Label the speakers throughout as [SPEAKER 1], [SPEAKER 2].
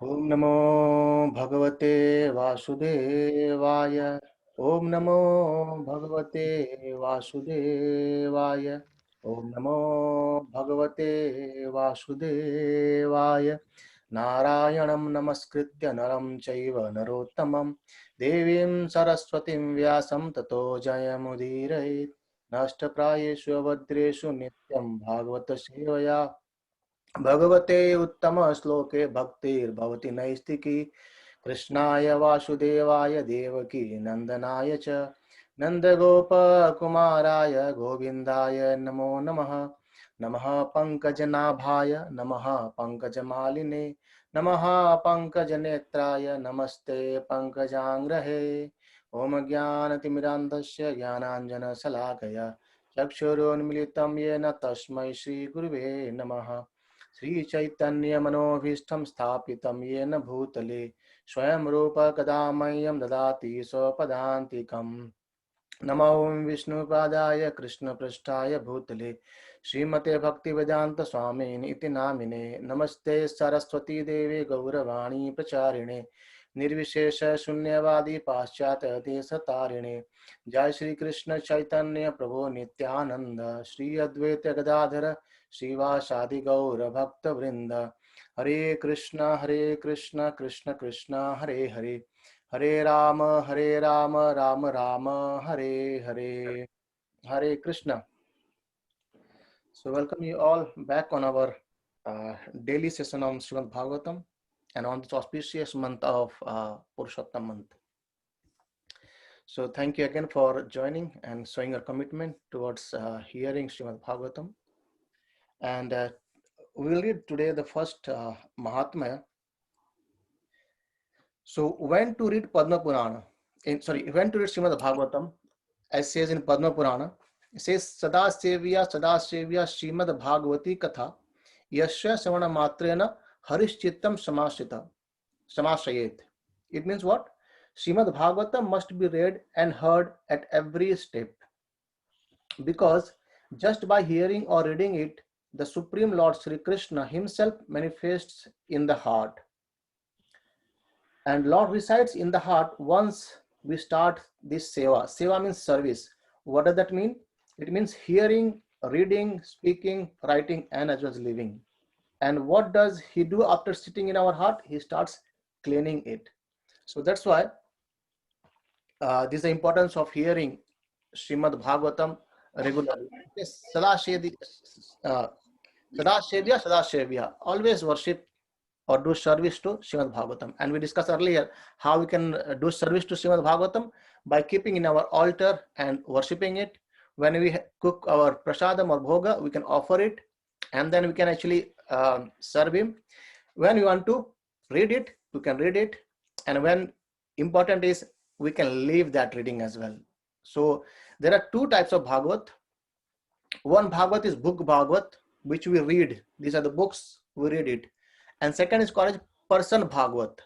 [SPEAKER 1] ओम नमो भगवते वासुदेवाय। ओम नमो भगवते वासुदेवाय। ओम नमो भगवते वासुदेवाय। नारायणं नमस्कृत्य नरं चैव नरोत्तमं देवीं सरस्वतीं व्यासं ततो जयमुदीरयेत्। नष्टप्रायेषु भद्रेषु नित्यं भागवत सेवया भगवते उत्तम श्लोके भक्तिर्भवति नैष्टिकी। कृष्णाय वासुदेवाय देवकी नंदनाय च नंदगोपकुमाराय गोविंदाय नमो नमः। नमः पंकजनाभाय नमः पंकजमालिने नमः पंकजनेत्राय नमस्ते पंकजांग्रहे। ओम ज्ञानतिमिरान्धस्य ज्ञानाञ्जनशलाकया चक्षुरुन्मिलितं येन तस्मै श्रीगुरुवे नमः। श्री चैतन्य मनोभीष्टं स्थापितं येन भूतले स्वयं रूप कदा मह्यं ददाति स्वपदान्तिकम्। नमो विष्णुपादाय कृष्णपृष्ठाय भूतले श्रीमते भक्तिवेदांत स्वामिने इति नामिने। नमस्ते सरस्वती देवे गौरवाणी प्रचारिणे निर्विशेष शून्यवादी पाश्चात्य देशतारिणे। जय श्री कृष्ण चैतन्य प्रभु नित्यानंद श्री अद्वैत गदाधर श्रीवासादि गौर भक्त वृंद। हरे Krishna Krishna Krishna Hare Hare Hare Ram Ram Ram Hare Hare. Hare Krishna. So welcome you all back on our daily session on Srimad Bhagavatam and on this auspicious month of Purushottam month. So thank you again for joining and showing your commitment towards hearing Srimad Bhagavatam. And we will read today the first Mahatmya. So when to read Padma Purana? When to read Srimad Bhagavatam, as says in Padma Purana, it says Sada Sevya Srimad Bhagavati Katha Yashya Savana Matrena Harishchittam Samashayet. It means what? Srimad Bhagavatam must be read and heard at every step, because just by hearing or reading it, the Supreme Lord Sri Krishna himself manifests in the heart. And Lord resides in the heart once we start this seva. Seva means service. What does that mean? It means hearing, reading, speaking, writing, and as well as living. And what does he do after sitting in our heart? He starts cleaning it. So that's why this is the importance of hearing Srimad Bhagavatam regularly. Yes, Sadashevya. Always worship or do service to Srimad Bhagavatam. And we discussed earlier how we can do service to Srimad Bhagavatam by keeping in our altar and worshipping it. When we cook our prasadam or bhoga, we can offer it, and then we can actually serve him. When we want to read it, we can read it, and when important is, we can leave that reading as well. So there are two types of Bhagavat. One Bhagavat is book Bhagavat, which we read. These are the books, we read it. And second is called person Bhagavat.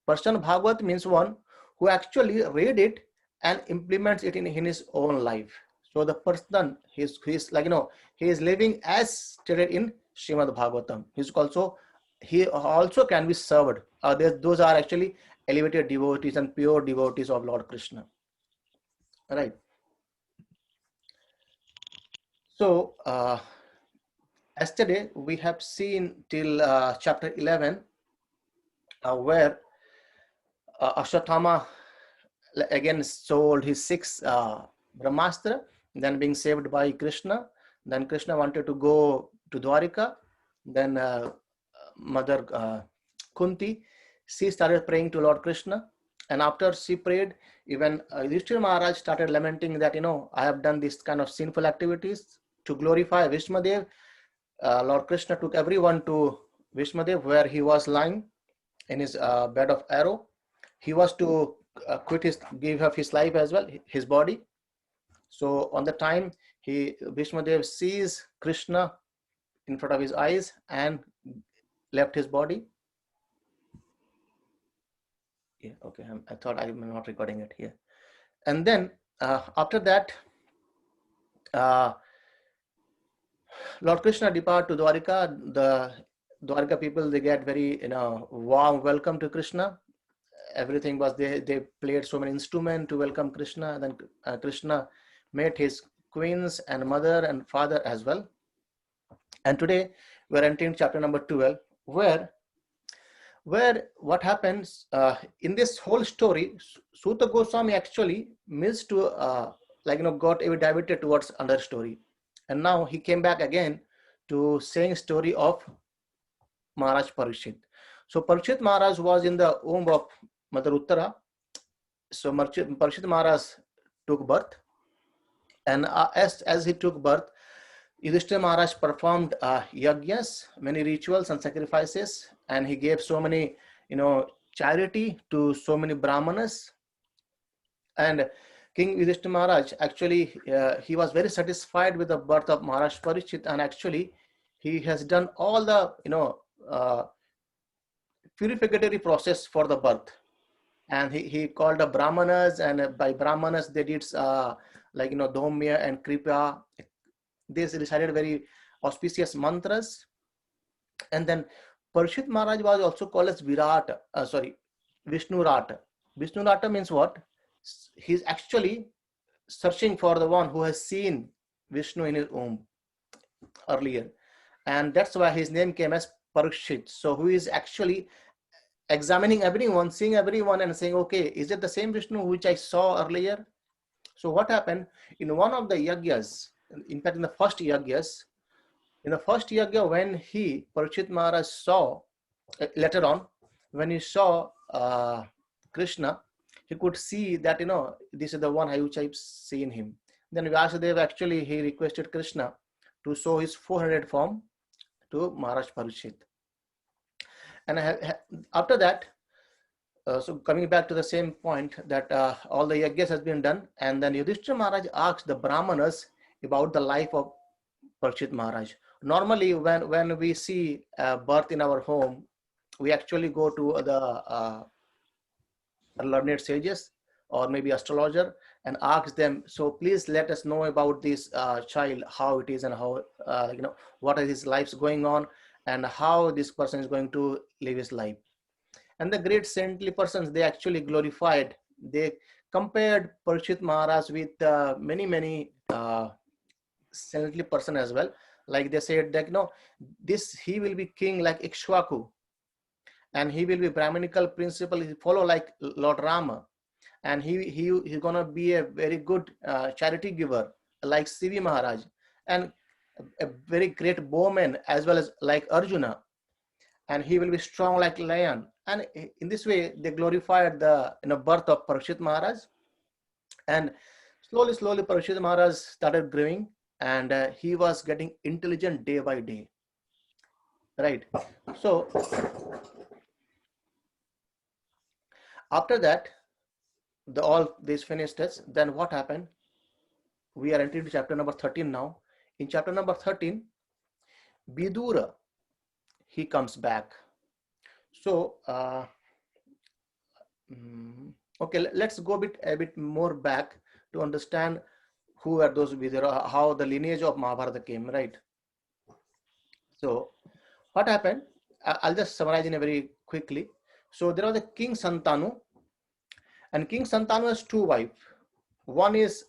[SPEAKER 1] Person Bhagavat means one who actually read it and implements it in his own life. So the person, he's like, he is living as stated in Srimad Bhagavatam. He also can be served. Those are actually elevated devotees and pure devotees of Lord Krishna. Right. So yesterday we have seen till chapter 11, where Ashwatthama again sold his 6 Brahmastra, then being saved by Krishna. Then Krishna wanted to go to Dwarika. Then Mother Kunti, she started praying to Lord Krishna. And after she prayed, even Yudhishthira Maharaj started lamenting that, I have done this kind of sinful activities to glorify Vishmadev. Lord Krishna took everyone to Vishmadev, where he was lying in his bed of arrow. He was to give up his life as well, his body. So on the time, Vishmadev sees Krishna in front of his eyes and left his body. Yeah, okay. I thought I'm not recording it here. And then after that, Lord Krishna departed to Dwarika. Dwarka people, they get very, warm welcome to Krishna. Everything was, they played so many instruments to welcome Krishna. And then Krishna met his queens and mother and father as well. And today we're entering chapter number 12, where what happens in this whole story, Suta Goswami actually missed to got diverted towards another story, and now he came back again to saying story of Maharaj Parikshit. So Parikshit Maharaj was in the womb of Mother Uttara. So Parikshit Maharaj took birth, and as he took birth, Yudhishthira Maharaj performed yajnas, many rituals and sacrifices, and he gave so many, charity to so many brahmanas. And King Yudhishthira Maharaj, actually, he was very satisfied with the birth of Maharaj Parikshit, and actually, he has done all the, purificatory process for the birth. And he called the brahmanas, and by brahmanas, they did Dhaumya and Kripa. They recited very auspicious mantras. And then Parikshit Maharaj was also called as Vishnu Rata. Vishnu Rata means what? He's actually searching for the one who has seen Vishnu in his womb earlier. And that's why his name came as Parikshit. So who is actually examining everyone, seeing everyone and saying, okay, is it the same Vishnu which I saw earlier? So what happened in one of the yagyas, in fact, in the first yajna, when Parikshit Maharaj saw, later on, when he saw Krishna, he could see that, this is the one which I've seen him. Then Vyasadeva actually, he requested Krishna to show his 400 form to Maharaj Parikshit. And after that, so coming back to the same point, that all the yajnas has been done, and then Yudhishthira Maharaj asked the brahmanas about the life of Parikshit Maharaj. Normally, when we see birth in our home, we actually go to the learned sages or maybe astrologer and ask them, so please let us know about this child, how it is, and how what is his life going on, and how this person is going to live his life. And the great saintly persons, they actually glorified, they compared Parikshit Maharaj with many saintly person as well. Like they said that, he will be king like Ikshvaku, and he will be Brahminical principle, he follow like Lord Rama, and he's gonna be a very good charity giver like Sivi Maharaj, and a very great bowman as well as like Arjuna, and he will be strong like lion. And in this way, they glorified the birth of Parikshit Maharaj. And slowly Parikshit Maharaj started growing, and he was getting intelligent day by day, right? So after that, all these finished us. Then what happened? We are entering to chapter number 13 now. In chapter number 13, Vidura, he comes back. So okay, let's go a bit more back to understand who are those Vidura, how the lineage of Mahabharata came, right? So what happened? I'll just summarize in a very quickly. So there was a King Santanu, and King Santanu has two wives. One is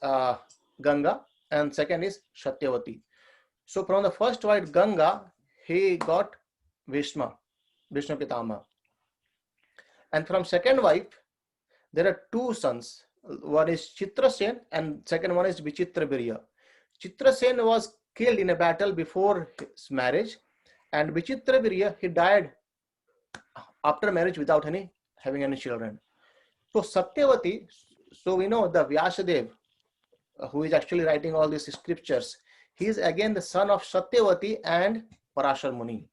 [SPEAKER 1] Ganga, and second is Satyavati. So from the first wife Ganga, he got Vishnu Pitama. And from second wife, there are two sons. One is Chitrasen and second one is Vichitrabirya. Chitrasen was killed in a battle before his marriage, and Vichitrabirya, he died after marriage without having any children. So Satyavati, so we know the Vyasadeva, who is actually writing all these scriptures, he is again the son of Satyavati and Parashar Muni.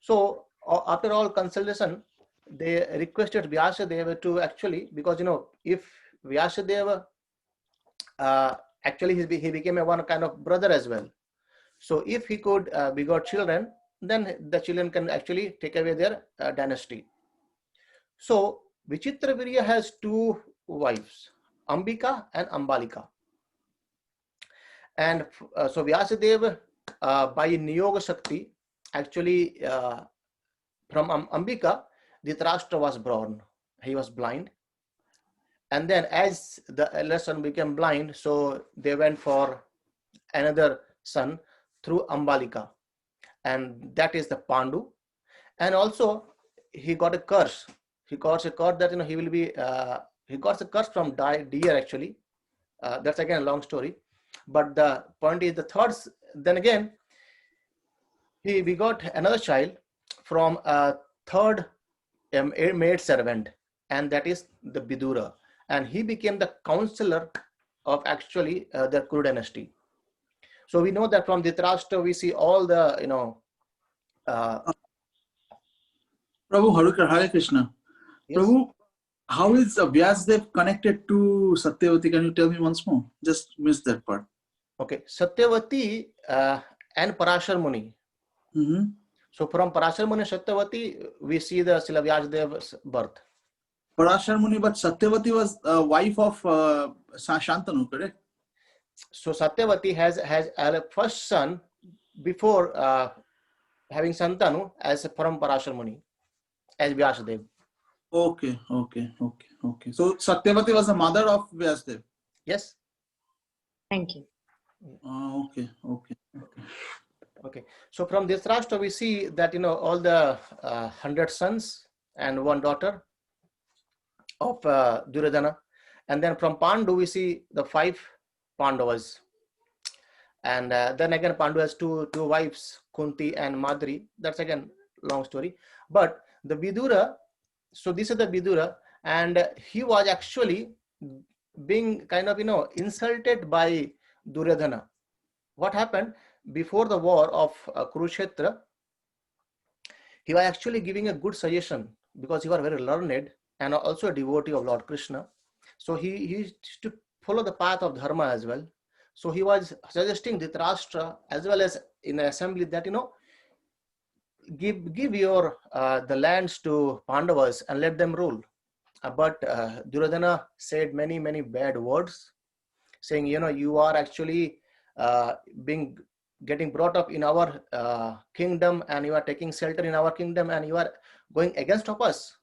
[SPEAKER 1] So after all consultation, they requested Vyasadeva to actually, because if Vyasadeva actually he became a one kind of brother as well. So if he could begot children, then the children can actually take away their dynasty. So Vichitravirya has two wives, Ambika and Ambalika. And so Vyasadeva by Niyoga Shakti, actually from Ambika, Dhritarashtra was born. He was blind. And then as the elder son became blind, so they went for another son through Ambalika. And that is the Pandu. And also he got a curse. He got a curse that, he will be, he got a curse from deer actually. That's again a long story. But the point is the third, then again, we got another child from a third maid servant, and that is the Vidura. And he became the counselor of actually the Kuru dynasty. So we know that from Dhritarashtra, we see all the,
[SPEAKER 2] Prabhu, Hare Krishna. Yes. Prabhu, how is Vyasdev connected to Satyavati? Can you tell me once more? Just missed that part.
[SPEAKER 1] Okay, Satyavati and Parashar Muni.
[SPEAKER 2] Mm-hmm.
[SPEAKER 1] So from Parashar Muni and Satyavati, we see the Srila Vyasdev's birth.
[SPEAKER 2] Parashar Muni, but Satyavati was wife of Shantanu, correct?
[SPEAKER 1] So Satyavati has a first son before having Shantanu as from Parashar Muni, as Vyasdev.
[SPEAKER 2] Okay. So Satyavati was the mother of Vyasdev?
[SPEAKER 1] Yes.
[SPEAKER 3] Thank you.
[SPEAKER 2] Okay.
[SPEAKER 1] So from this Dhritarashtra, we see that, all the 100 sons and one daughter of Duryodhana. And then from Pandu, we see the 5 Pandavas. And then again, Pandu has two wives, Kunti and Madri. That's again long story. But the Vidura, so this is the Vidura, and he was actually being kind of, insulted by Duryodhana. What happened before the war of Kurukshetra? He was actually giving a good suggestion because he was very learned and also a devotee of Lord Krishna. So he used to follow the path of dharma as well. So he was suggesting Dhritarashtra as well as in an assembly that, give your the lands to Pandavas and let them rule. But Duryodhana said many bad words, saying, you are actually getting brought up in our kingdom, and you are taking shelter in our kingdom, and you are going against of us.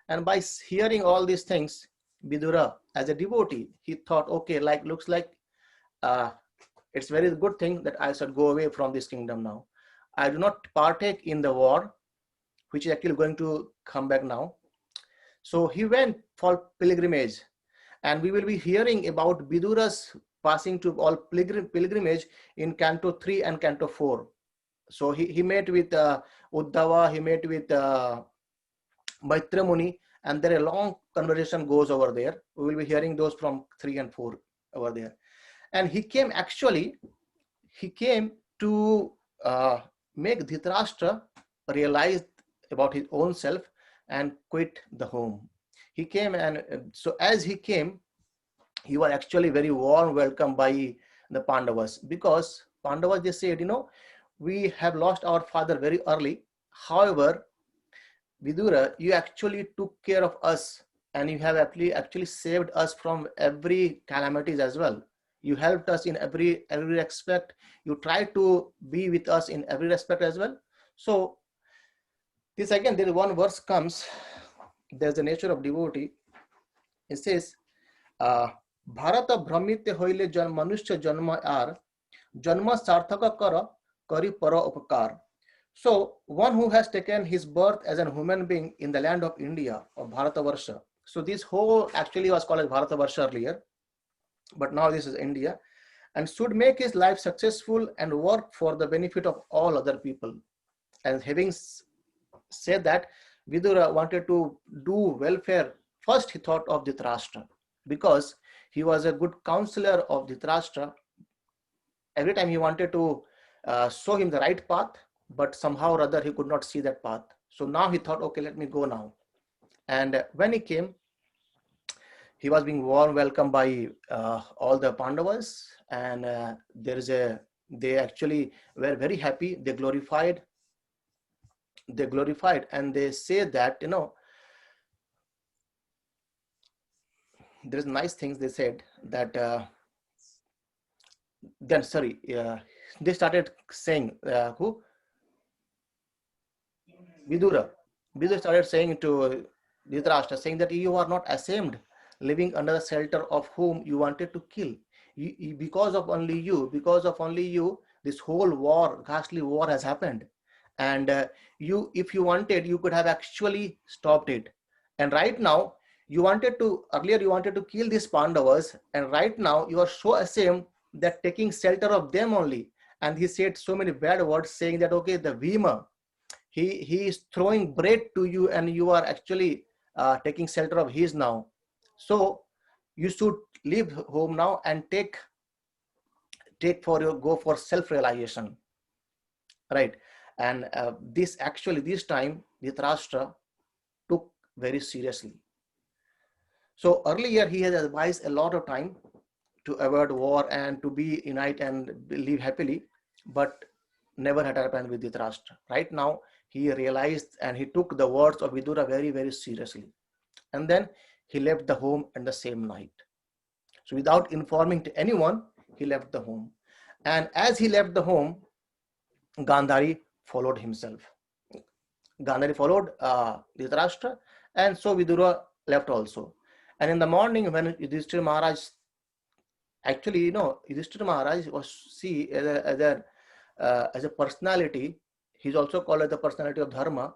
[SPEAKER 1] And by hearing all these things, Vidura, as a devotee, he thought, okay, looks like it's very good thing that I should go away from this kingdom now. I do not partake in the war, which is actually going to come back now. So he went for pilgrimage, and we will be hearing about Vidura's passing to all pilgrimage in Canto 3 and Canto 4. So he met with Uddhava, he met with Maitra Muni, and there a long conversation goes over there. We will be hearing those from 3 and 4 over there. And he came to make Dhritarashtra realize about his own self and quit the home. He came, and so as he came, he was actually very warm welcome by the Pandavas, because Pandavas, they said, we have lost our father very early. However, Vidura, you actually took care of us, and you have actually saved us from every calamities as well. You helped us in every respect. You tried to be with us in every respect as well. So this again, there is one verse comes. There's the nature of devotee. It says, Bharata Brahmitya hoile manushya janma ar janma sarthaka kara kari para upakar. So one who has taken his birth as a human being in the land of India, or Bharatavarsha. So this whole actually was called as Bharatavarsha earlier, but now this is India, and should make his life successful and work for the benefit of all other people. And having said that, Vidura wanted to do welfare. First, he thought of Dhritarashtra, because he was a good counselor of Dhritarashtra. Every time he wanted to show him the right path, but somehow or other he could not see that path. So now he thought, okay, let me go now. And when he came, he was being warm welcomed by all the Pandavas, and they actually were very happy. They glorified, and they say that, there's nice things they said that they started saying, Vidura. Vidura started saying to Dhritarashtra, saying that you are not ashamed, living under the shelter of whom you wanted to kill. Because of only you, this whole war, ghastly war has happened. And if you wanted, you could have actually stopped it. And right now, earlier you wanted to kill these Pandavas, and right now you are so ashamed that taking shelter of them only. And he said so many bad words, saying that, okay, the Bhima, he is throwing bread to you, and you are actually taking shelter of his now. So you should leave home now and go for self-realization, right? And this time Dhritarashtra took very seriously. So earlier he has advised a lot of time to avoid war and to be unite and live happily, but never had happened with Dhritarashtra. Right now he realized and he took the words of Vidura very, very seriously. And then he left the home in the same night. So without informing to anyone, he left the home. And as he left the home, Gandhari followed himself. Gandhari followed Dhritarashtra, and so Vidura left also. And in the morning, when Yudhishthira Maharaj, actually, Yudhishthira Maharaj was see as a personality. He's also called as the personality of Dharma,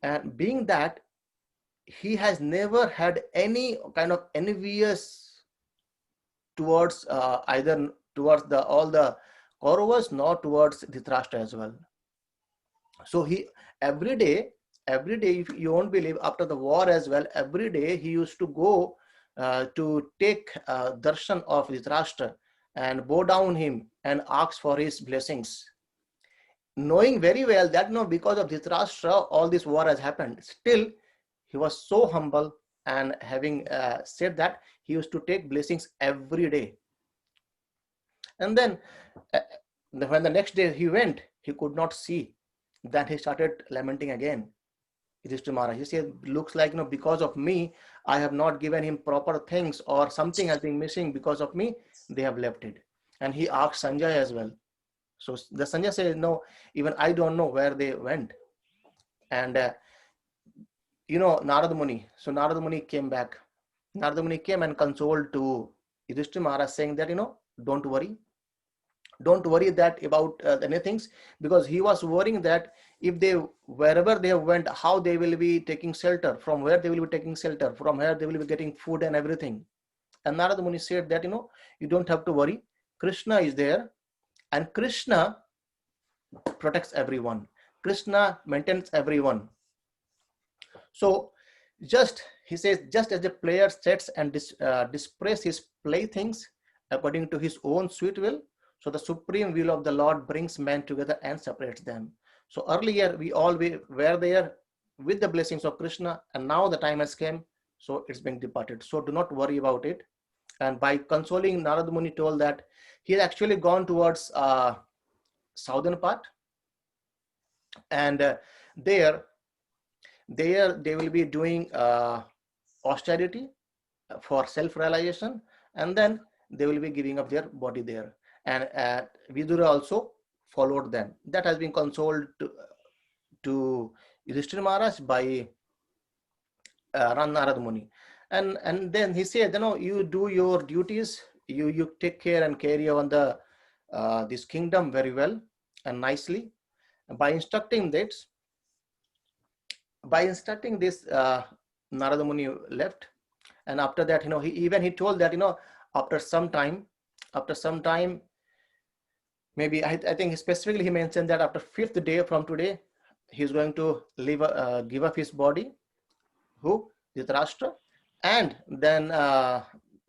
[SPEAKER 1] and being that he has never had any kind of envious towards either towards all the Kauravas nor towards Dhritarashtra as well. So he every day, if you won't believe, after the war as well, every day he used to go to take darshan of Dhritarashtra and bow down him and ask for his blessings, knowing very well that because of Dhritarashtra all this war has happened. Still he was so humble, and having said that, he used to take blessings every day. And then when the next day he went, he could not see. Then he started lamenting again. Yudhishthira Maharaj, he said, looks like because of me, I have not given him proper things, or something has been missing. Because of me, they have left it. And he asked Sanjay as well. So the Sanjay said, no, even I don't know where they went. And Narada Muni. So Narada Muni came back. Narada Muni came and consoled to Yudhishthira Maharaj, saying that, don't worry. Don't worry that about anything, because he was worrying that if they, wherever they went, how they will be taking shelter, from where they will be taking shelter, from where they will be getting food and everything. And Narada Muni said that, you don't have to worry. Krishna is there, and Krishna protects everyone. Krishna maintains everyone. So he says, just as a player sets and displays his playthings according to his own sweet will, so the supreme will of the Lord brings men together and separates them. So earlier we all were there with the blessings of Krishna, and now the time has come, so it's being departed. So do not worry about it. And by consoling, Narada Muni told that he had actually gone towards southern part, and there they will be doing austerity for self-realization, and then they will be giving up their body there. And Vidura also followed them. That has been consoled to Yudhishthira Maharaj by Narada Muni. And then he said, you do your duties, you take care and carry on the this kingdom very well and nicely. By instructing this, Narada Muni left. And after that, he told that, after some time, maybe I think specifically he mentioned that after 5th day from today, he's going to give up his body, who? Dhritarashtra. And then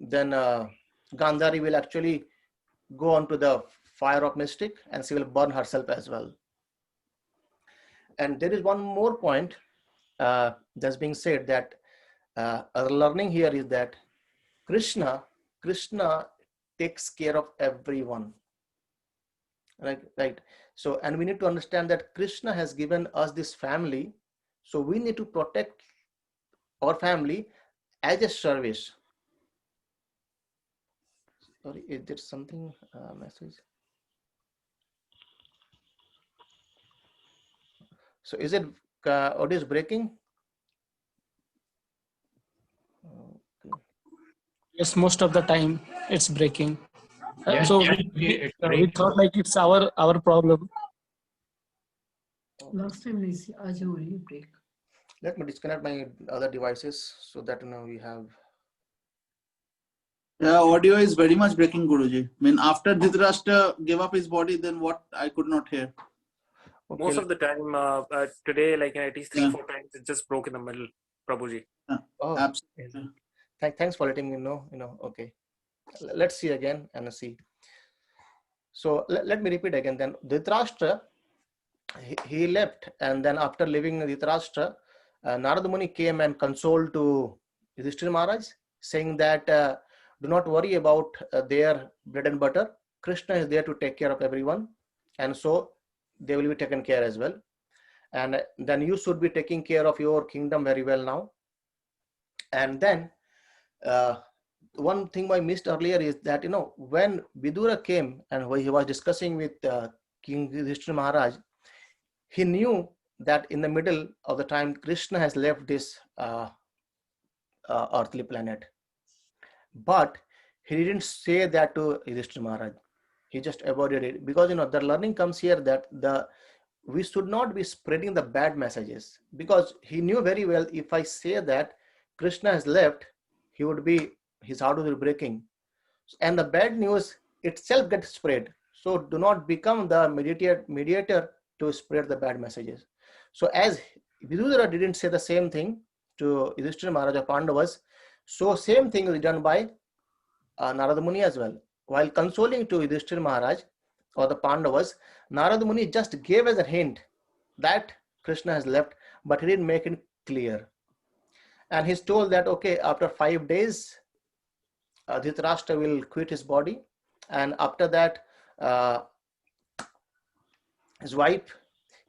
[SPEAKER 1] Gandhari will actually go on to the fire of mystic, and she will burn herself as well. And there is one more point that's being said, that our learning here is that Krishna takes care of everyone, right? So, and we need to understand that Krishna has given us this family, so we need to protect our family as a service. Sorry, is there something message? So is it audio is breaking. Okay.
[SPEAKER 3] Yes, most of the time it's breaking.
[SPEAKER 4] Yes,
[SPEAKER 3] So
[SPEAKER 4] yes,
[SPEAKER 3] we
[SPEAKER 4] it
[SPEAKER 3] we
[SPEAKER 4] breaks.
[SPEAKER 3] thought like it's our problem.
[SPEAKER 5] Last time आज हो रही है break.
[SPEAKER 1] Let me disconnect my other devices so that we have.
[SPEAKER 2] Yeah, audio is very much breaking, Guruji. I mean, after Dhritarashtra gave up his body, then what I could not hear.
[SPEAKER 1] Okay,
[SPEAKER 4] Most of the time, today, like at least 3-4
[SPEAKER 2] Yeah.
[SPEAKER 4] times, it just broke in the middle, Prabhuji.
[SPEAKER 1] oh,
[SPEAKER 2] Absolutely.
[SPEAKER 1] thanks for letting me know. Okay. Let's see again and see. So let me repeat again. Then Dhritarashtra, he left, and then after leaving Dhritarashtra, Narada Muni came and consoled to Yudhishthira Maharaj, saying that do not worry about their bread and butter. Krishna is there to take care of everyone, and so they will be taken care as well. And then you should be taking care of your kingdom very well now. And then one thing I missed earlier is that when Vidura came and when he was discussing with King Yudhishthira Maharaj, he knew that in the middle of the time Krishna has left this earthly planet, but he didn't say that to Yudhishthira Maharaj. He just avoided it because the learning comes here that we should not be spreading the bad messages, because he knew very well if I say that Krishna has left, his heart will be breaking, and the bad news itself gets spread. So do not become the mediator to spread the bad messages. So as Vidura didn't say the same thing to Yudhishthira Maharaj or Pandavas, so same thing is done by Narada Muni as well. While consoling to Yudhishthira Maharaj or the Pandavas, Narada Muni just gave as a hint that Krishna has left, but he didn't make it clear. And he's told that, okay, after 5 days, Dhritarashtra will quit his body, and after that, his wife,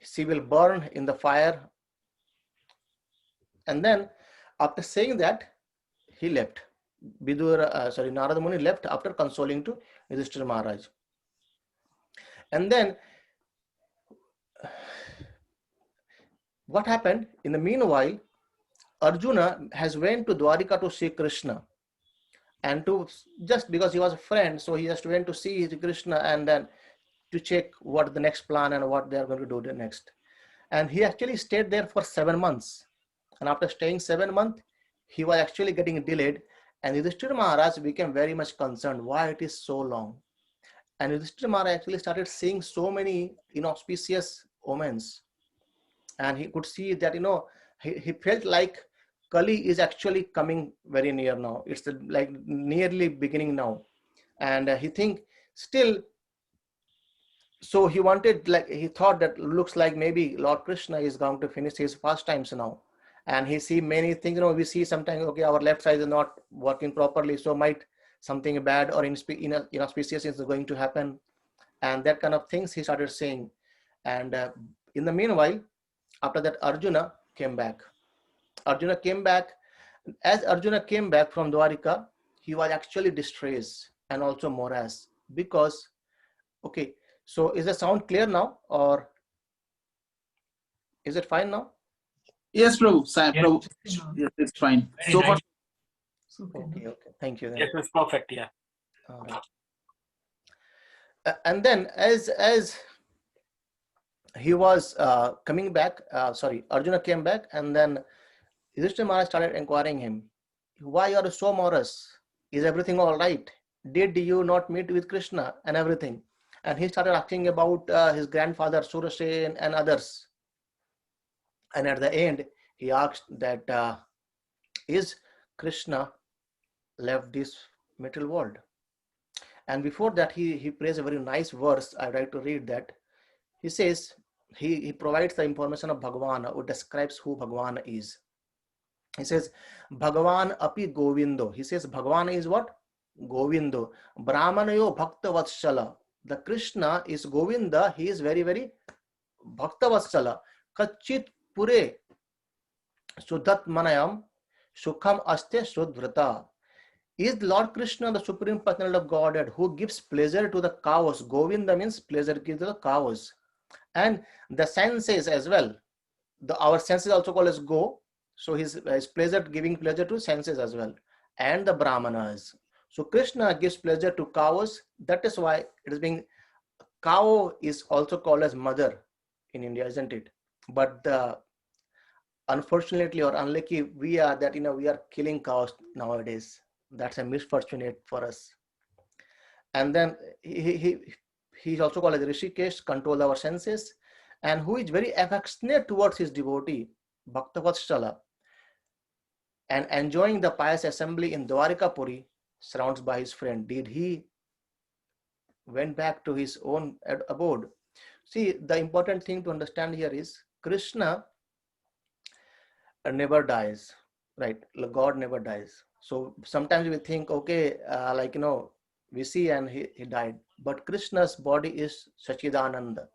[SPEAKER 1] she will burn in the fire. And then, after saying that, he left. Narada Muni left after consoling to Yudhishthira Maharaj. And then, what happened? In the meanwhile, Arjuna has went to Dwarika to see Krishna, and just because he was a friend, so he just went to see Krishna and then to check what the next plan and what they are going to do next. And he actually stayed there for 7 months. And after staying 7 months, he was actually getting delayed. And Yudhishthira Maharaj became very much concerned why it is so long. And Yudhishthira Maharaj actually started seeing so many inauspicious omens. And he could see that, he felt like Kali is actually coming very near now. It's like nearly beginning now. And he think still, so he thought that looks like maybe Lord Krishna is going to finish his pastimes now. And he see many things, we see sometimes, okay, our left side is not working properly, so might something bad or inauspicious is going to happen. And that kind of things he started saying. And in the meanwhile, after that, Arjuna came back. As Arjuna came back from Dwarika, he was actually distressed and also morass because, okay, so is the sound clear now or is it fine now?
[SPEAKER 2] Yes, Prabhu.
[SPEAKER 4] Yes.
[SPEAKER 2] Prabhu. Yes, it's fine.
[SPEAKER 4] Very
[SPEAKER 2] So
[SPEAKER 4] nice.
[SPEAKER 2] far,
[SPEAKER 1] Okay, thank you. Then.
[SPEAKER 4] Yes, it's perfect. Yeah.
[SPEAKER 1] All right. And then as he was coming back, Arjuna came back, and then Yudhishthira Maharaj started inquiring him, why are you so morose? Is everything all right? Did you not meet with Krishna and everything? And he started asking about his grandfather Surasen and others. And at the end, he asked that, is Krishna left this material world? And before that, he prays a very nice verse. I'd like to read that. He says, he provides the information of Bhagavan, who describes who Bhagavan is. He says, Bhagavan api Govindo. He says, Bhagavan is what? Govindo. Brahmanayo Bhakta Vatsala. The Krishna is Govinda. He is very, very Bhakta Vatsala. Kachit Pure Sudhat Manayam Sukham Aste Sudvrata. Is Lord Krishna the Supreme Personality of Godhead who gives pleasure to the cows? Govinda means pleasure gives to the cows. And the senses as well. our senses also called as go. So his pleasure, giving pleasure to senses as well, and the brahmanas. So Krishna gives pleasure to cows. That is why it is being, cow is also called as mother in India, isn't it? But unfortunately or unlucky, we are that, we are killing cows nowadays. That's a misfortunate for us. And then he's also called as Rishikesh, control our senses, and who is very affectionate towards his devotee, Bhaktavatsala, and enjoying the pious assembly in Dwarikapuri, surrounded by his friend. Did he went back to his own abode? See, the important thing to understand here is Krishna never dies, right? God never dies. So sometimes we think, okay, we see and he died, but Krishna's body is Sachidananda.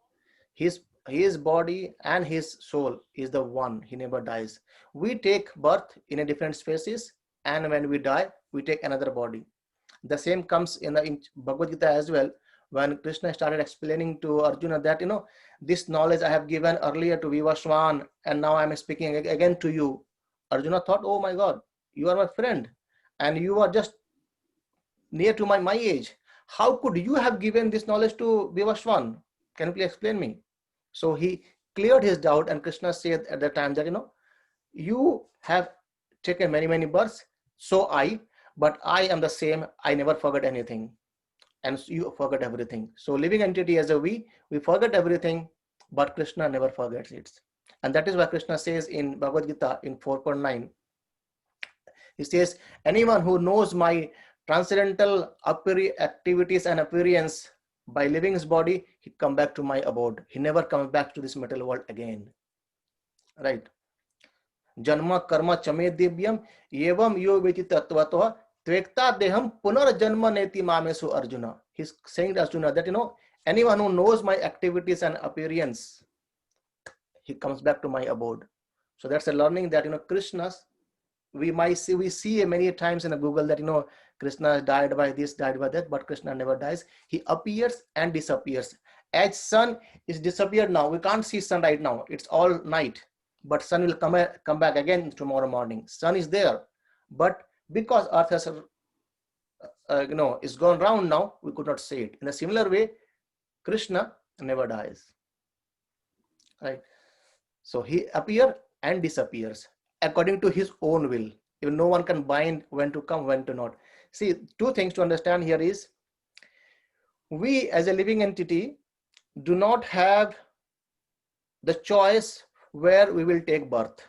[SPEAKER 1] His body and his soul is the one. He never dies. We take birth in a different species, and when we die, we take another body. The same comes in Bhagavad Gita as well, when Krishna started explaining to Arjuna that, this knowledge I have given earlier to Vivaswan, and now I am speaking again to you. Arjuna thought, oh my God, you are my friend, and you are just near to my age. How could you have given this knowledge to Vivaswan? Can you please explain me? So he cleared his doubt, and Krishna said at that time that, you have taken many, many births, but I am the same. I never forget anything, and you forget everything. So living entity as a we forget everything, but Krishna never forgets it. And that is why Krishna says in Bhagavad Gita in 4.9, he says, anyone who knows my transcendental activities and appearance by living his body, he come back to my abode. He never comes back to this material world again. Right? Janma karma chame divyam evam yo veti tattvatoha tvekta deham punar janma neti mamesu Arjuna. He's saying to Arjuna that, anyone who knows my activities and appearance, he comes back to my abode. So that's a learning that, Krishna's, we see many times in Google that, Krishna died by this, died by that, but Krishna never dies. He appears and disappears. As sun is disappeared now, we can't see sun right now. It's all night, but sun will come back again tomorrow morning. Sun is there, but because earth has, is gone round now, we could not see it. In a similar way, Krishna never dies, right? So he appears and disappears according to his own will. Even no one can bind when to come, when to not. See, two things to understand here is, we as a living entity do not have the choice where we will take birth.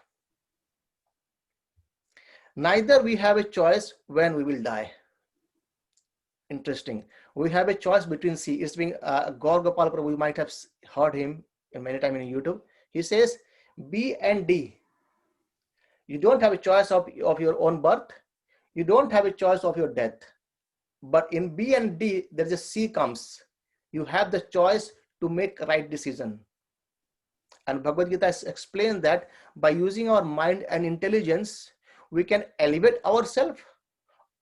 [SPEAKER 1] Neither we have a choice when we will die. Interesting. We have a choice between C. It's being Gaur Gopal Prabhu, you might have heard him many times in YouTube. He says B and D. You don't have a choice of your own birth. You don't have a choice of your death. But in B and D, there's a C comes. You have the choice to make right decision. And Bhagavad Gita explains that by using our mind and intelligence, we can elevate ourselves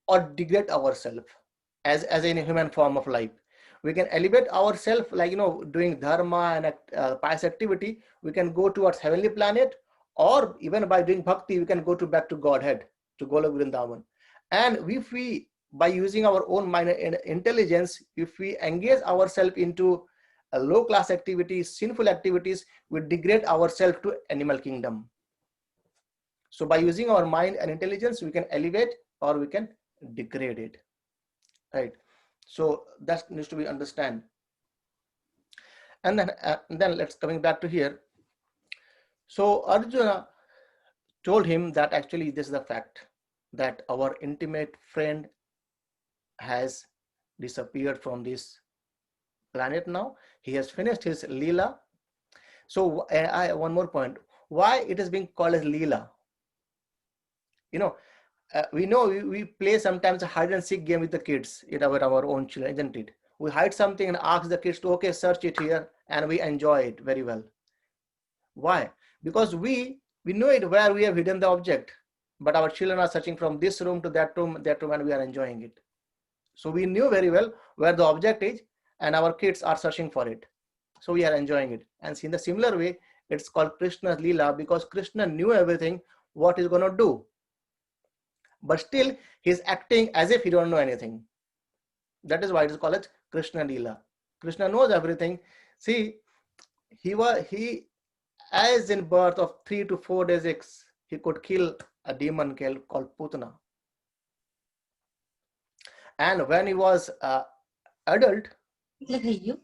[SPEAKER 1] or degrade ourselves as a human form of life. We can elevate ourselves, like, doing dharma and pious activity. We can go towards heavenly planet, or even by doing bhakti, we can go back to Godhead, to Golok Vrindavan. And if we, by using our own mind and intelligence, if we engage ourselves into low class activities, sinful activities, we degrade ourselves to animal kingdom. So by using our mind and intelligence, we can elevate or we can degrade it, right? So that needs to be understand. And then let's coming back to here. So Arjuna told him that actually this is the fact, that our intimate friend has disappeared from this planet now. He has finished his Leela. So one more point. Why it is being called as Leela? We know we play sometimes a hide and seek game with the kids in our own children, isn't it? We hide something and ask the kids to, okay, search it here, and we enjoy it very well. Why? Because we know it where we have hidden the object, but our children are searching from this room to that room, and we are enjoying it. So we knew very well where the object is, and our kids are searching for it. So we are enjoying it. And in the similar way, It's called Krishna's Leela because Krishna knew everything, what he's going to do. But still, he's acting as if he don't know anything. That is why it is called as Krishna Leela. Krishna knows everything. See, he as in birth of 3 to 4 days, he could kill a demon called Putana. And when he was adult, he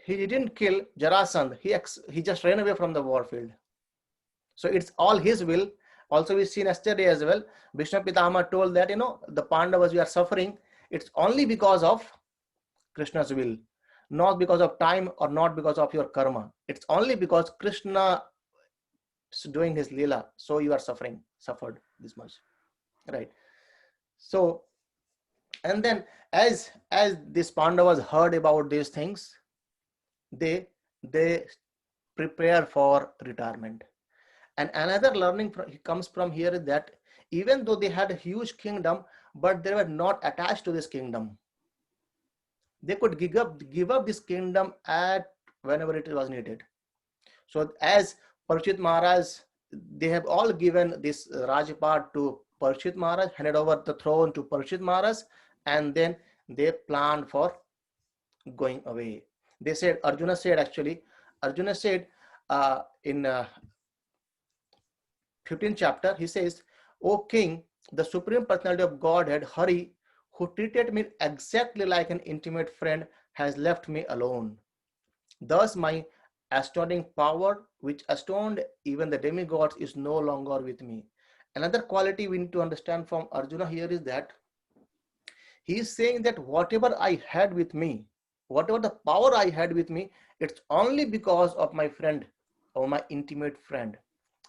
[SPEAKER 1] didn't kill Jarasandh. He just ran away from the war field. So it's all his will. Also, we've seen yesterday as well. Bhishma Pitama told that, the Pandavas, we are suffering. It's only because of Krishna's will, not because of time or not because of your karma. It's only because Krishna is doing his Leela. So you are suffered this much. Right. So, and then as these Pandavas heard about these things, they prepare for retirement. And another learning comes from here is that even though they had a huge kingdom, but they were not attached to this kingdom. They could give up this kingdom at whenever it was needed. So as Parikshit Maharaj, they have all given this Rajpat to Parikshit Maharaj, handed over the throne to Parikshit Maharaj, and then they planned for going away. They said, Arjuna said in 15th chapter, he says, O king, the Supreme Personality of Godhead, Hari, who treated me exactly like an intimate friend, has left me alone. Thus my astounding power, which astounded even the demigods, is no longer with me. Another quality we need to understand from Arjuna here is that he is saying that whatever I had with me, whatever the power I had with me, it's only because of my friend or my intimate friend.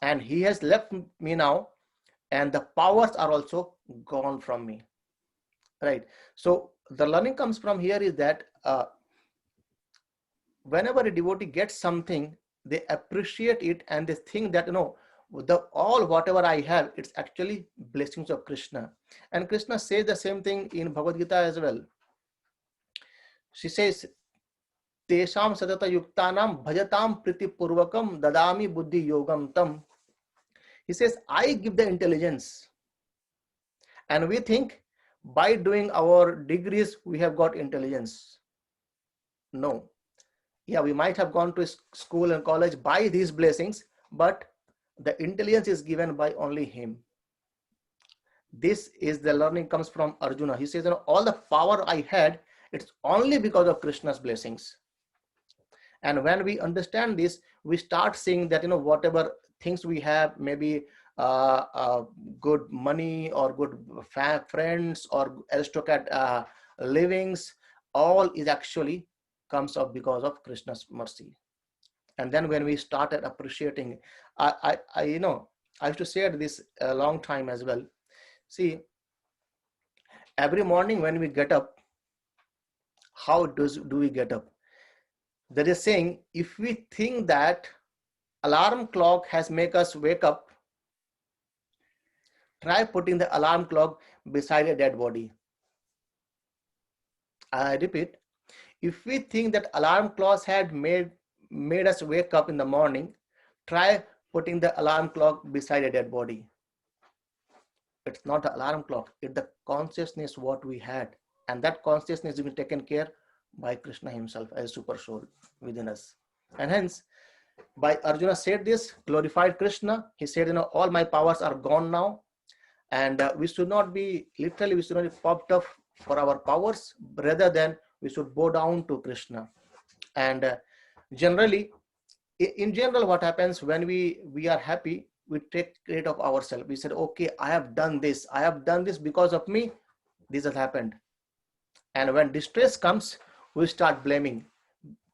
[SPEAKER 1] And he has left me now, and the powers are also gone from me. Right. So the learning comes from here is that whenever a devotee gets something, they appreciate it and they think that, whatever I have, it's actually blessings of Krishna. And Krishna says the same thing in Bhagavad Gita as well. She says, Tesham sadata yuktanam bhajatam priti purvakam dadami buddhi yogam tam. He says, I give the intelligence. And we think by doing our degrees, we have got intelligence. No. Yeah, we might have gone to school and college by these blessings, but the intelligence is given by only him. This is the learning comes from Arjuna. He says, all the power I had, it's only because of Krishna's blessings. And when we understand this, we start seeing that, whatever things we have, maybe good money or good friends or aristocrat livings, all is actually comes up because of Krishna's mercy. And then when we started appreciating, I used to say this a long time as well. See, every morning when we get up, how do we get up? There is saying, if we think that alarm clock has make us wake up, try putting the alarm clock beside a dead body. I repeat, if we think that alarm clocks had made us wake up in the morning, try putting the alarm clock beside a dead body. It's not the alarm clock, it's the consciousness what we had. And that consciousness will be taken care by Krishna himself as super soul within us. And hence, by Arjuna said this, glorified Krishna. He said, all my powers are gone now. And we should not be popped up for our powers, rather than we should bow down to Krishna. And in general, what happens when we are happy, we take credit of ourselves. We said, okay, I have done this because of me, this has happened. And when distress comes, we start blaming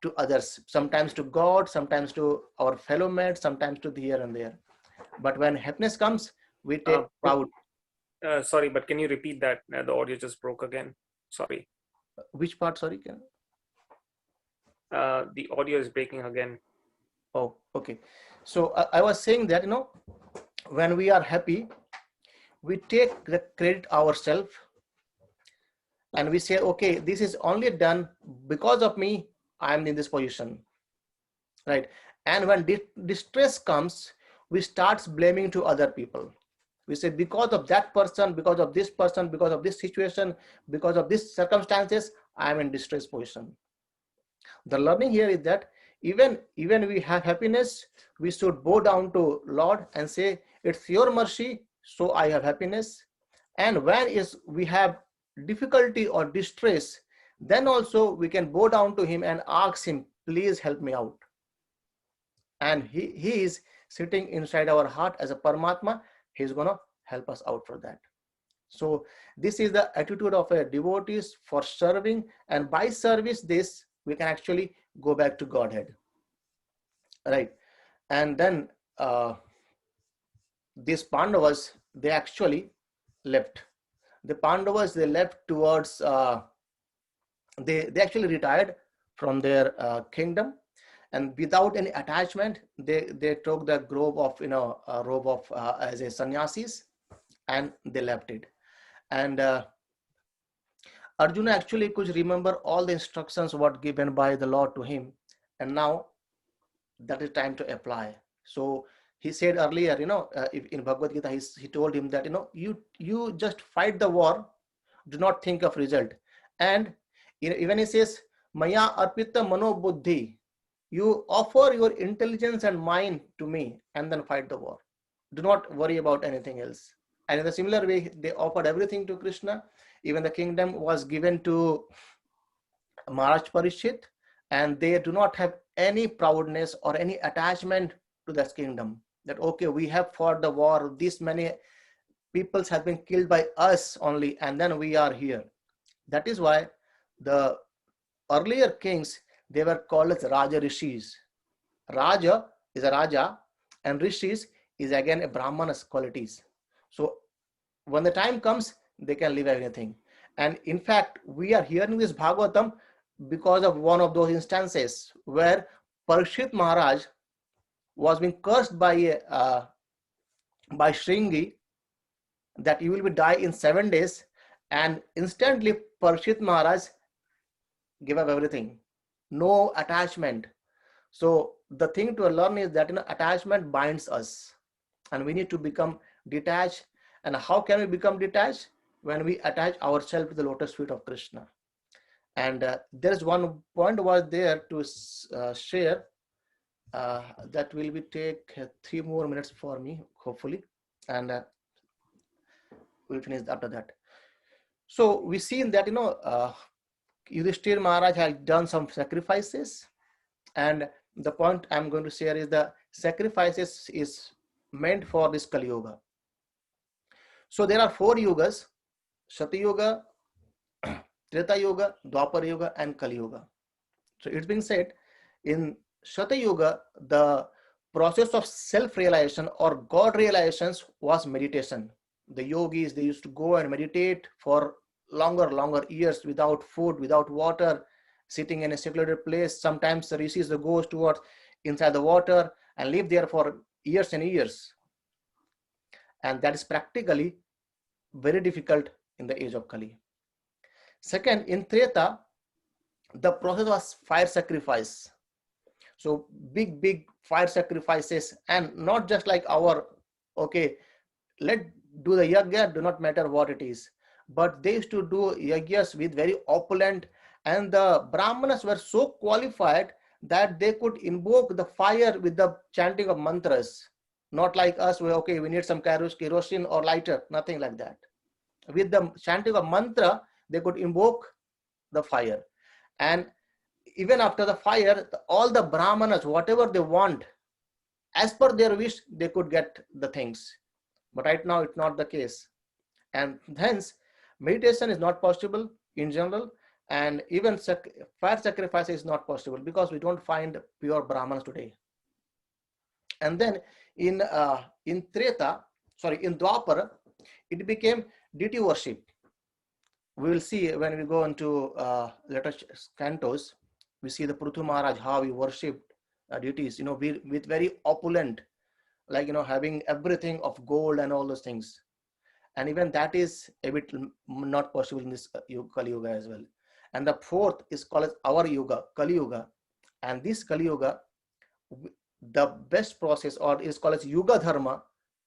[SPEAKER 1] to others, sometimes to God, sometimes to our fellow mates, sometimes to here and there. But when happiness comes, we take proud.
[SPEAKER 4] Sorry, but can you repeat that? The audio just broke again. Sorry.
[SPEAKER 1] Which part? Sorry.
[SPEAKER 4] The audio is breaking again.
[SPEAKER 1] Oh, okay. So I was saying that, when we are happy, we take the credit ourselves and we say, okay, this is only done because of me. I'm in this position, right? And when distress comes, we start blaming to other people. We say, because of that person, because of this person, because of this situation, because of these circumstances, I'm in distress position. The learning here is that even we have happiness, we should bow down to Lord and say, it's your mercy, so I have happiness. And when we have difficulty or distress, then also we can bow down to him and ask him, please help me out. And he is sitting inside our heart as a Paramatma. He's gonna help us out for that. So this is the attitude of a devotee for serving, and by service this we can actually go back to Godhead, right? And then these Pandavas, they actually left. The Pandavas, they left towards they actually retired from their kingdom, and without any attachment, they took the robe of robe of as a sannyasis, and they left it. And Arjuna actually could remember all the instructions what given by the Lord to him, and now that is time to apply. So he said earlier, in Bhagavad Gita, he told him that you just fight the war, do not think of result. And even he says, Maya arpita mano buddhi, you offer your intelligence and mind to me and then fight the war. Do not worry about anything else. And in a similar way, they offered everything to Krishna. Even the kingdom was given to Maharaj Parishit, and they do not have any proudness or any attachment to that kingdom. That, okay, we have fought the war, this many peoples have been killed by us only, and then we are here. That is why the earlier kings, they were called as Raja Rishis. Raja is a Raja, and Rishis is again a Brahmana's qualities. So when the time comes, they can leave everything. And in fact, we are hearing this Bhagavatam because of one of those instances where Parikshit Maharaj was being cursed by Shringi that you will be die in 7 days, and instantly Parikshit Maharaj gave up everything, no attachment. So the thing to learn is that attachment binds us, and we need to become detached. And how can we become detached? When we attach ourselves to the lotus feet of Krishna. And there is one point was there to share that will be take 3 more minutes for me, hopefully, and we'll finish after that. So we see that Yudhishthir Maharaj has done some sacrifices, and the point I'm going to share is the sacrifices is meant for this Kali Yuga. So there are 4 yugas: Sati Yuga, Treta Yuga, Dwapar Yuga, and Kali Yuga. So it's been said in Sati Yuga, the process of self-realization or God realizations was meditation. The yogis, they used to go and meditate for longer years without food, without water, sitting in a secluded place. Sometimes the rishis goes towards inside the water and live there for years and years. And that is practically very difficult in the age of Kali. Second, in Treta, the process was fire sacrifice. So big fire sacrifices, and not just like our, okay, let do the yajna, do not matter what it is. But they used to do yajnas with very opulent, and the Brahmanas were so qualified that they could invoke the fire with the chanting of mantras. Not like us, where, okay, we need some kerosene or lighter, nothing like that. With the chanting of mantra, they could invoke the fire. And even after the fire, all the Brahmanas, whatever they want, as per their wish, they could get the things. But right now, it's not the case. And hence, meditation is not possible in general, and even fire sacrifice is not possible because we don't find pure Brahmanas today. And then in Dwapara, it became deity worship. We will see when we go into later cantos, we see the Prithu Maharaj, how he worshipped deities, with very opulent, like, having everything of gold and all those things. And even that is a bit not possible in this Kali Yuga as well. And the fourth is called as our yuga, Kali Yuga. And this Kali Yuga, the best process, or is called as Yuga Dharma,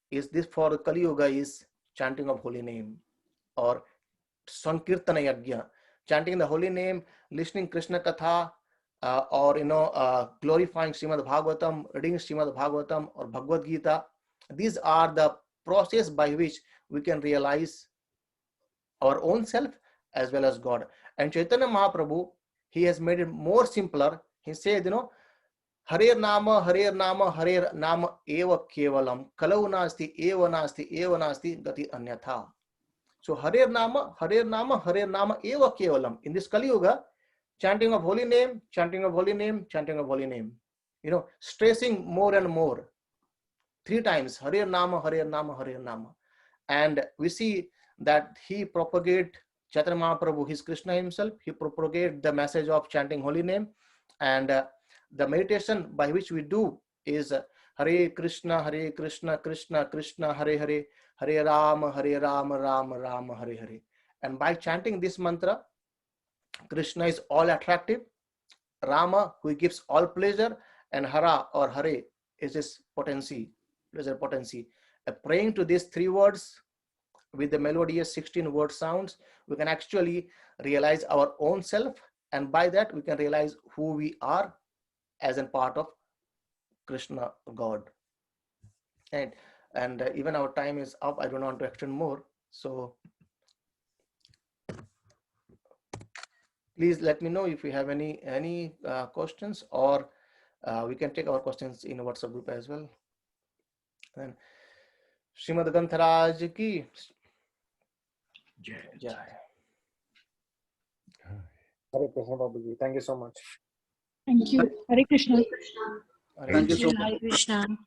[SPEAKER 1] is this for Kali Yuga is chanting of holy name, or Sankirtana Yajna, chanting the holy name, listening Krishna Katha, or glorifying Srimad Bhagavatam, reading Srimad Bhagavatam or Bhagavad Gita. These are the process by which we can realize our own self as well as God. And Chaitanya Mahaprabhu, he has made it more simpler. He said, Harer Nama eva kevalam, kalau nasti eva nasti gati anyatha. So Harer Nama eva kevalam. In this Kali Yuga, chanting of holy name, chanting of holy name, chanting of holy name. Stressing more and more. 3 times, Harer Nama. And we see that he propagate, Chaitanya Mahaprabhu, his Krishna himself, he propagate the message of chanting holy name. And the meditation by which we do is Hare Krishna, Krishna Krishna, Hare Hare, Hare Rama, Rama Rama, Hare Hare. And by chanting this mantra, Krishna is all attractive, Rama, who gives all pleasure, and Hara or Hare is his potency, pleasure potency. Praying to these 3 words with the melodious 16 word sounds, we can actually realize our own self, and by that we can realize who we are as a part of Krishna God. And even our time is up. I don't want to extend more. So please let me know if you have any questions, or we can take our questions in a WhatsApp group as well. And Srimad Grantaraj ki Jai.
[SPEAKER 4] Hare Krishna, Babuji. Thank you so much.
[SPEAKER 6] Thank you. Hare Krishna.
[SPEAKER 1] Hare
[SPEAKER 2] Thank you so
[SPEAKER 1] Krishna.
[SPEAKER 2] much.
[SPEAKER 6] Hare Krishna.